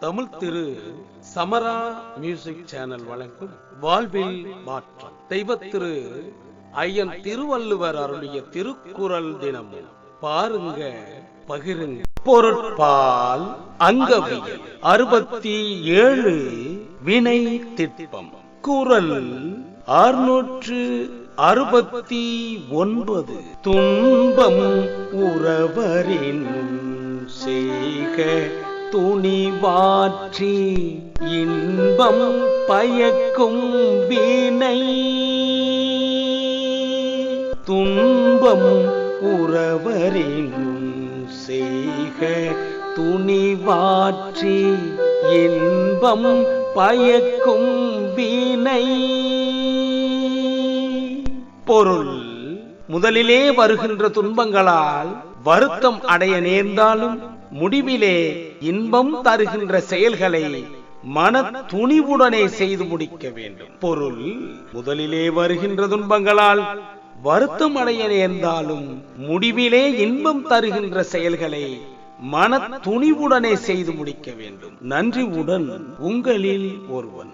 தமிழ் திரு சமரா music channel வழங்கும் வாழ்வில் மாற்றம் தெய்வ திரு ஐயன் திருவள்ளுவர் அருளிய திருக்குறள் தினம். பாருங்க, பகிருங்க. பொருட்பால் அங்கவியல் 67 வினை திட்பம். குறள் 669. துன்பம் உறவரின் செய்க துணிவாற்றி இன்பம் பயக்கும் வினை. துன்பம் உறவரின் செய்க துணிவாற்றி இன்பம் பயக்கும் வினை. பொருள்: முதலிலே வருகின்ற துன்பங்களால் வருத்தம் அடைய நேர்ந்தாலும் முடிவிலே இன்பம் தருகின்ற செயல்களை மன துணிவுடனே செய்து முடிக்க வேண்டும். பொருள்: முதலிலே வருகின்ற துன்பங்களால் வருத்தம் அடைய நேர்ந்தாலும் முடிவிலே இன்பம் தருகின்ற செயல்களை மன துணிவுடனே செய்து முடிக்க வேண்டும். நன்றியுடன் உங்களில் ஒருவன்.